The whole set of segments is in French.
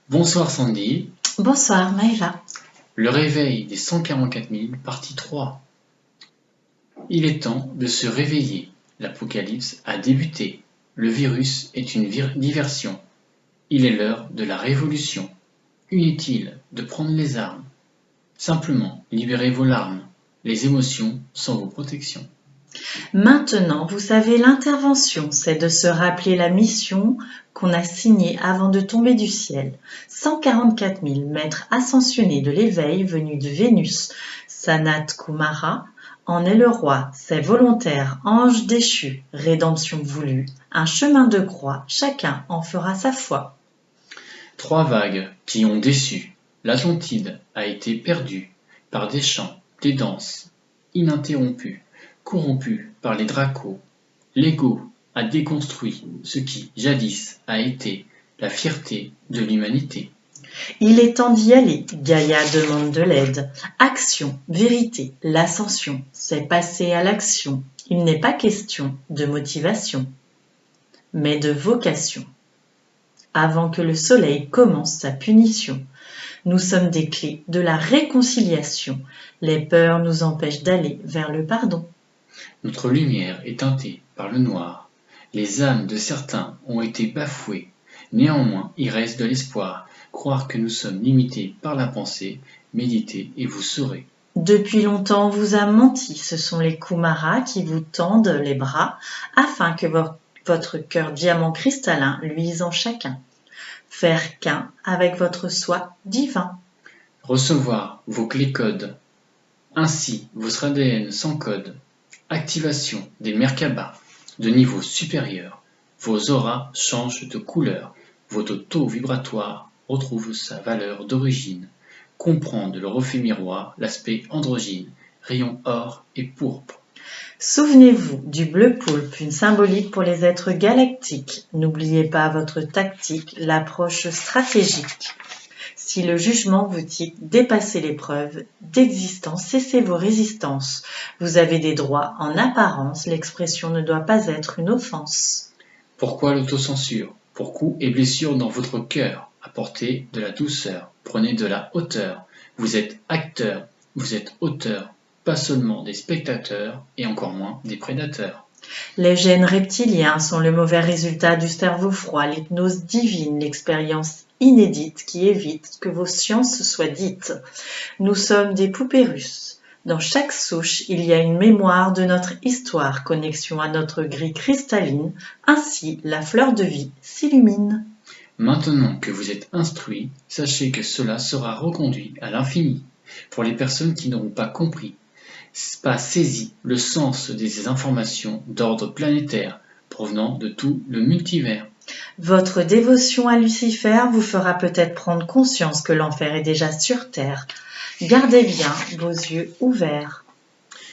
Bonsoir Sandy, Bonsoir Maëva. le réveil des 144 000, partie 3. Il est temps de se réveiller, l'apocalypse a débuté, le virus est une diversion, il est l'heure de la révolution. Inutile de prendre les armes, simplement libérez vos larmes, les émotions sont vos protections. Maintenant, vous savez, l'intervention, c'est de se rappeler la mission qu'on a signée avant de tomber du ciel. 144 000 maîtres ascensionnés de l'éveil venus de Vénus, Sanat Kumara, en est le roi, c'est volontaire, ange déchu, rédemption voulue, un chemin de croix, chacun en fera sa foi. 3 vagues qui ont déçu, l'Atlantide a été perdue par des chants, des danses ininterrompues, corrompus par les dracos. L'ego a déconstruit ce qui, jadis, a été la fierté de l'humanité. Il est temps d'y aller, Gaïa demande de l'aide. Action, vérité, l'ascension, c'est passer à l'action. Il n'est pas question de motivation, mais de vocation. Avant que le soleil commence sa punition, nous sommes des clés de la réconciliation. Les peurs nous empêchent d'aller vers le pardon. Notre lumière est teintée par le noir. Les âmes de certains ont été bafouées. Néanmoins, il reste de l'espoir. Croire que nous sommes limités par la pensée, méditez et vous saurez. Depuis longtemps, on vous a menti. Ce sont les Kumaras qui vous tendent les bras afin que votre cœur diamant cristallin luise en chacun. Faire qu'un avec votre soi divin. Recevoir vos clés codes. Ainsi, votre ADN sans code. Activation des Merkabas de niveau supérieur. Vos auras changent de couleur. Votre taux vibratoire retrouve sa valeur d'origine. Comprendre le reflet miroir, l'aspect androgyne, rayon or et pourpre. Souvenez-vous du bleu poulpe, une symbolique pour les êtres galactiques. N'oubliez pas votre tactique, l'approche stratégique. Si le jugement vous tique, dépassez l'épreuve d'existence, cessez vos résistances. Vous avez des droits en apparence, l'expression ne doit pas être une offense. Pourquoi l'autocensure? Pour coups et blessures dans votre cœur, apportez de la douceur, prenez de la hauteur. Vous êtes acteur, vous êtes auteur, pas seulement des spectateurs et encore moins des prédateurs. Les gènes reptiliens sont le mauvais résultat du cerveau froid, l'hypnose divine, l'expérience inédite qui évite que vos sciences soient dites. Nous sommes des poupées russes. Dans chaque souche, il y a une mémoire de notre histoire, connexion à notre grille cristalline, ainsi la fleur de vie s'illumine. Maintenant que vous êtes instruits, sachez que cela sera reconduit à l'infini. Pour les personnes qui n'auront pas compris, pas saisi le sens des informations d'ordre planétaire provenant de tout le multivers. Votre dévotion à Lucifer vous fera peut-être prendre conscience que l'enfer est déjà sur terre. Gardez bien vos yeux ouverts.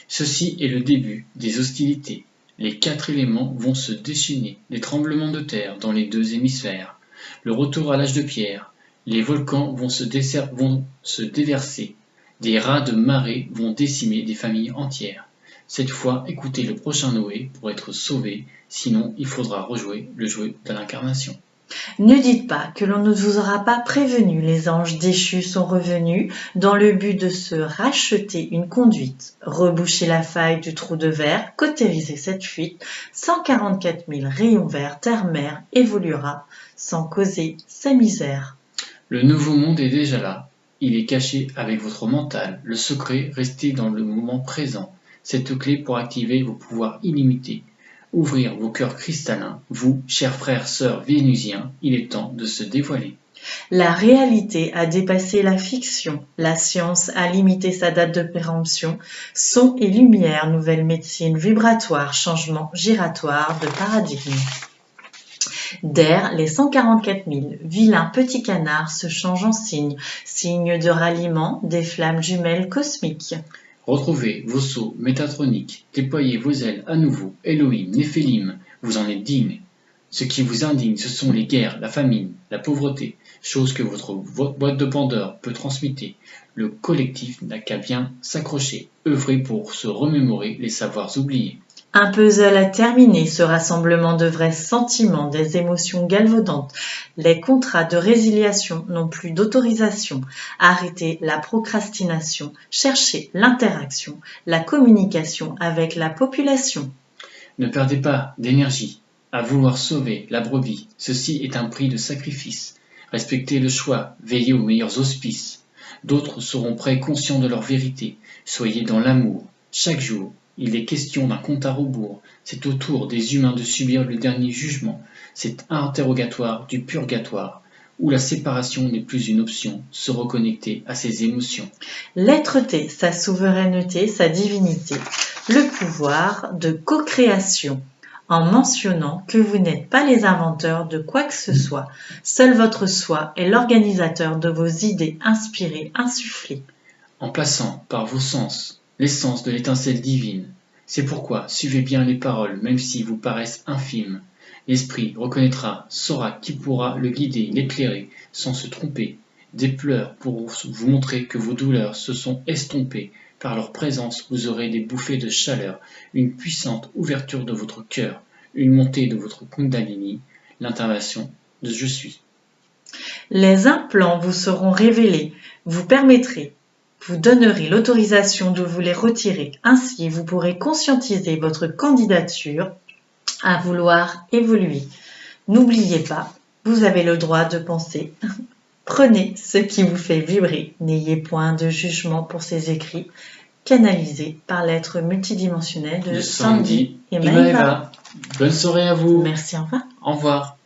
Ceci est le début des hostilités. Les 4 éléments vont se déchaîner, des tremblements de terre dans les 2 hémisphères, le retour à l'âge de pierre, les volcans vont se déverser, des rats de marée vont décimer des familles entières. Cette fois, écoutez le prochain Noé pour être sauvé, sinon il faudra rejouer le jeu de l'incarnation. Ne dites pas que l'on ne vous aura pas prévenu, les anges déchus sont revenus dans le but de se racheter une conduite. Rebouchez la faille du trou de verre, cautérisez cette fuite, 144 000 rayons verts, terre-mer évoluera sans causer sa misère. Le nouveau monde est déjà là, il est caché avec votre mental, le secret restez dans le moment présent, cette clé pour activer vos pouvoirs illimités. Ouvrir vos cœurs cristallins, vous, chers frères, sœurs vénusiens, il est temps de se dévoiler. La réalité a dépassé la fiction, la science a limité sa date de péremption, son et lumière, nouvelle médecine vibratoire, changement giratoire de paradigme. D'air, les 144 000 vilains petits canards se changent en cygnes, signes de ralliement des flammes jumelles cosmiques. Retrouvez vos sauts métatroniques, déployez vos ailes à nouveau, Elohim, Néphélim, vous en êtes dignes. Ce qui vous indigne, ce sont les guerres, la famine, la pauvreté, chose que votre boîte de Pandore peut transmuter. Le collectif n'a qu'à bien s'accrocher, œuvrer pour se remémorer les savoirs oubliés. Un puzzle à terminer, ce rassemblement de vrais sentiments, des émotions galvaudantes. Les contrats de résiliation n'ont plus d'autorisation. Arrêtez la procrastination, cherchez l'interaction, la communication avec la population. Ne perdez pas d'énergie à vouloir sauver la brebis, ceci est un prix de sacrifice. Respectez le choix, veillez aux meilleurs auspices. D'autres seront prêts, conscients de leur vérité. Soyez dans l'amour, chaque jour. Il est question d'un compte à rebours. C'est au tour des humains de subir le dernier jugement. C'est un interrogatoire du purgatoire, où la séparation n'est plus une option, se reconnecter à ses émotions. L'être-té, sa souveraineté, sa divinité, le pouvoir de co-création, en mentionnant que vous n'êtes pas les inventeurs de quoi que ce soit. Seul votre soi est l'organisateur de vos idées inspirées, insufflées. En plaçant par vos sens l'essence de l'étincelle divine. C'est pourquoi suivez bien les paroles, même si vous paraissent infimes. L'esprit reconnaîtra, saura qui pourra le guider, l'éclairer, sans se tromper. Des pleurs pour vous montrer que vos douleurs se sont estompées. Par leur présence, vous aurez des bouffées de chaleur, une puissante ouverture de votre cœur, une montée de votre Kundalini, l'intervention de Je suis. Les implants vous seront révélés, vous permettrez, vous donnerez l'autorisation de vous les retirer. Ainsi, vous pourrez conscientiser votre candidature à vouloir évoluer. N'oubliez pas, vous avez le droit de penser. Prenez ce qui vous fait vibrer. N'ayez point de jugement pour ces écrits, canalisés par l'être multidimensionnel de Sandy et Maëva. Bonne soirée à vous. Merci, au revoir. Au revoir.